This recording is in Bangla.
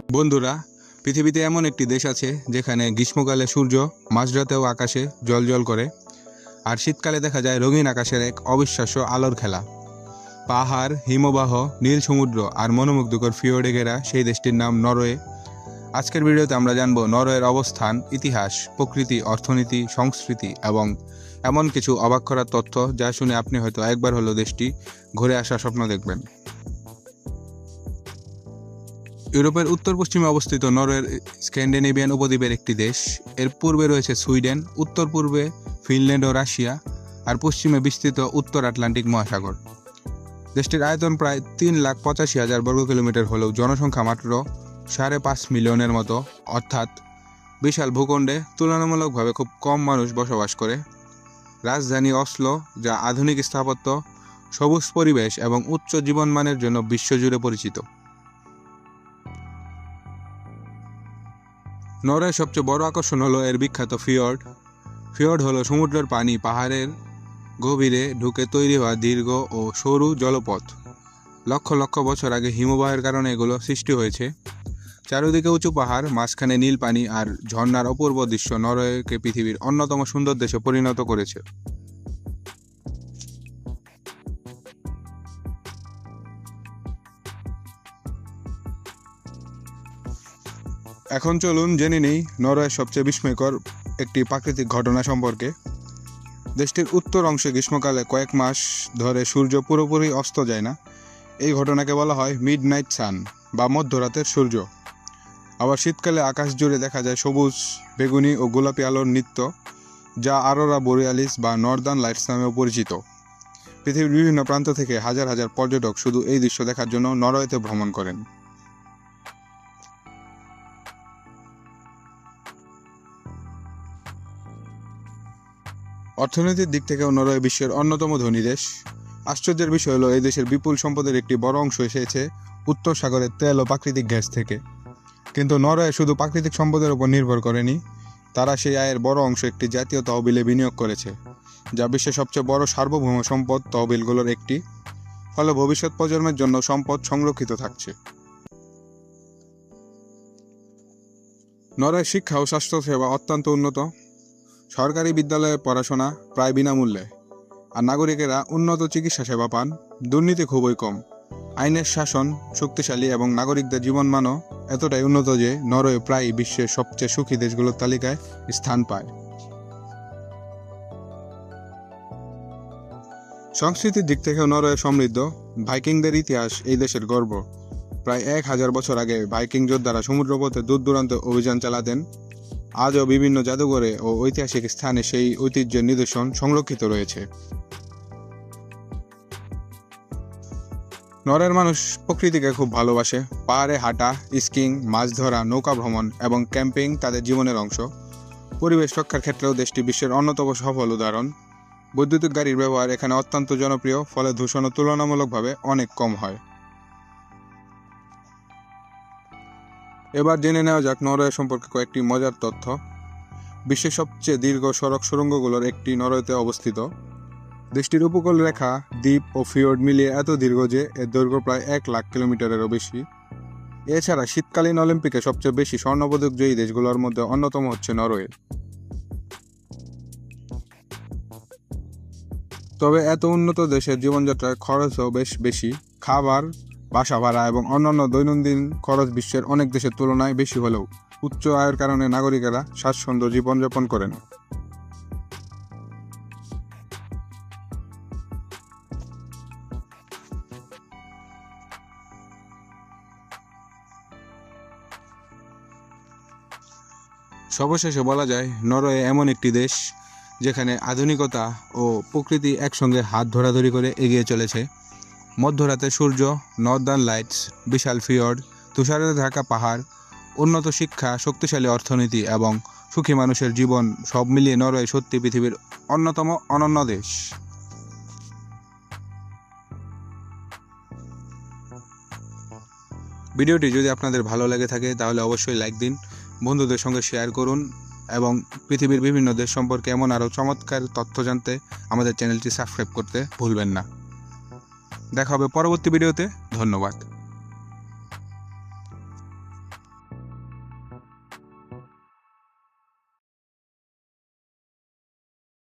বন্ধুরা, পৃথিবীতে এমন একটি দেশ আছে যেখানে গ্রীষ্মকালে সূর্য মাঝরাতেও আকাশে জ্বলজ্বল করে, আর শীতকালে দেখা যায় রঙিন আকাশের এক অবিশ্বাস্য আলোর খেলা। পাহাড়, হিমবাহ, নীল সমুদ্র আর মনোমুগ্ধকর ফিওর্ডে ঘেরা সেই দেশটির নাম নরওয়ে। আজকের ভিডিওতে আমরা জানব নরওয়ের অবস্থান, ইতিহাস, প্রকৃতি, অর্থনীতি, সংস্কৃতি এবং এমন কিছু অবাক করার তথ্য যা শুনে আপনি হয়তো একবার হলেও দেশটি ঘুরে আসার স্বপ্ন দেখবেন। ইউরোপের উত্তর পশ্চিমে অবস্থিত নরওয়ের স্ক্যান্ডিনেভিয়ান উপদ্বীপের একটি দেশ। এর পূর্বে রয়েছে সুইডেন, উত্তর পূর্বে ফিনল্যান্ড ও রাশিয়া, আর পশ্চিমে বিস্তৃত উত্তর আটলান্টিক মহাসাগর। দেশটির আয়তন প্রায় 3,85,000 বর্গ কিলোমিটার হলেও জনসংখ্যা মাত্র 5.5 মিলিয়নের মতো, অর্থাৎ বিশাল ভূখণ্ডে তুলনামূলকভাবে খুব কম মানুষ বসবাস করে। রাজধানী অসলো, যা আধুনিক স্থাপত্য, সবুজ পরিবেশ এবং উচ্চ জীবনমানের জন্য বিশ্বজুড়ে পরিচিত। নরওয়ের সবচেয়ে বড় আকর্ষণ হলো এর বিখ্যাত ফিয়র্ড। ফিয়র্ড হলো সমুদ্রের পানি পাহাড়ের গভীরে ঢুকে তৈরি হওয়া দীর্ঘ ও সরু জলপথ। লক্ষ লক্ষ বছর আগে হিমবাহের কারণে এগুলো সৃষ্টি হয়েছে। চারিদিকে উঁচু পাহাড়, মাঝখানে নীল পানি আর ঝর্ণার অপূর্ব দৃশ্য নরওয়েকে পৃথিবীর অন্যতম সুন্দর দেশে পরিণত করেছে। এখন চলুন জেনে নেই নরওয়ের সবচেয়ে বিস্ময়কর একটি প্রাকৃতিক ঘটনা সম্পর্কে। দেশটির উত্তর অংশে গ্রীষ্মকালে কয়েক মাস ধরে সূর্য পুরোপুরি অস্ত যায় না। এই ঘটনাকে বলা হয় মিডনাইট সান বা মধ্যরাতের সূর্য। আবার শীতকালে আকাশ জুড়ে দেখা যায় সবুজ, বেগুনি ও গোলাপি আলোর নৃত্য, যা অরোরা বোরিয়ালিস বা নর্দার্ন লাইটস নামেও পরিচিত। পৃথিবীর বিভিন্ন প্রান্ত থেকে হাজার হাজার পর্যটক শুধু এই দৃশ্য দেখার জন্য নরওয়েতে ভ্রমণ করেন। অর্থনৈতিক দিক থেকেও নরওয়ে বিশ্বের অন্যতম ধনী দেশ। আশ্চর্যের বিষয় হলো এই দেশের বিপুল সম্পদের একটি বড় অংশ এসেছে উত্তর সাগরের তেল ও প্রাকৃতিক গ্যাস থেকে। কিন্তু নরওয়ে শুধু প্রাকৃতিক সম্পদের উপর নির্ভর করেনি, তারা সেই আয়ের বড় অংশ একটি জাতীয় তহবিলে বিনিয়োগ করেছে, যা বিশ্বের সবচেয়ে বড় সার্বভৌম সম্পদ তহবিলগুলোর একটি। ফলে ভবিষ্যৎ প্রজন্মের জন্য সম্পদ সংরক্ষিত থাকছে। নরওয়ের শিক্ষা ও স্বাস্থ্যসেবা অত্যন্ত উন্নত। সরকারি বিদ্যালয়ে পড়াশোনা প্রায় বিনামূল্যে, আর নাগরিকেরা উন্নত চিকিৎসা সেবা পান। দুর্নীতি খুবই কম, আইনের শাসন শক্তিশালী এবং নাগরিকদের জীবনমানও এতটাই উন্নত যে নরওয়ে প্রায় বিশ্বের সবচেয়ে সুখী দেশগুলোর তালিকায় স্থান পায়। সংস্কৃতির দিক থেকেও নরওয়ে সমৃদ্ধ। ভাইকিংদের ইতিহাস এই দেশের গর্ব। প্রায় 1000 বছর আগে ভাইকিং যোদ্ধারা সমুদ্রপথে দূর দূরান্তে অভিযান চালাতেন। আজও বিভিন্ন জাদুঘরে ও ঐতিহাসিক স্থানে সেই ঐতিহ্যের নিদর্শন সংরক্ষিত রয়েছে। নরওয়ের মানুষ প্রকৃতিকে খুব ভালোবাসে। পাহাড়ে হাঁটা, স্কিং, মাছ ধরা, নৌকা ভ্রমণ এবং ক্যাম্পিং তাদের জীবনের অংশ। পরিবেশ রক্ষার ক্ষেত্রেও দেশটি বিশ্বের অন্যতম সফল উদাহরণ। বৈদ্যুতিক গাড়ির ব্যবহার এখানে অত্যন্ত জনপ্রিয়, ফলে দূষণও তুলনামূলকভাবে অনেক কম হয়। এবার জেনে নেওয়া যাক নরওয়ে সম্পর্কে কয়েকটি মজার তথ্য। বিশ্বের সবচেয়ে দীর্ঘ সড়ক সুড়ঙ্গগুলোর একটি নরওয়েতে অবস্থিত। দেশটির উপকূল রেখা, দ্বীপ ও ফিওর্ড মিলিয়ে এত দীর্ঘ যে এর দৈর্ঘ্য প্রায় 1,00,000 কিলোমিটারেরও বেশি। এছাড়া শীতকালীন অলিম্পিকে সবচেয়ে বেশি স্বর্ণপদক জয়ী দেশগুলোর মধ্যে অন্যতম হচ্ছে নরওয়ে। তবে এত উন্নত দেশের জীবনযাত্রার খরচও বেশ বেশি। খাবার, বাসা ভাড়া এবং অন্যান্য দৈনন্দিন খরচ বিশ্বের অনেক দেশের তুলনায় বেশি হলেও উচ্চ আয়ের কারণে নাগরিকেরা স্বাচ্ছন্দ্য জীবনযাপন করেন। সর্বশেষে বলা যায় নরওয়ে এমন একটি দেশ যেখানে আধুনিকতা ও প্রকৃতি একসঙ্গে হাত ধরাধরি করে এগিয়ে চলেছে। মধ্যরাতে সূর্য, নর্দার্ন লাইটস, বিশাল ফিয়র্ড, তুষারে ঢাকা পাহাড়, উন্নত শিক্ষা, শক্তিশালী অর্থনীতি এবং সুখী মানুষের জীবন, সব মিলিয়ে নরওয়ে সত্যি পৃথিবীর অন্যতম অনন্য দেশ। ভিডিওটি যদি আপনাদের ভালো লেগে থাকে তাহলে অবশ্যই লাইক দিন, বন্ধুদের সঙ্গে শেয়ার করুন এবং পৃথিবীর বিভিন্ন দেশ সম্পর্কে এমন আরও চমৎকার তথ্য জানতে আমাদের চ্যানেলটি সাবস্ক্রাইব করতে ভুলবেন না। দেখা হবে পরবর্তী ভিডিওতে। ধন্যবাদ।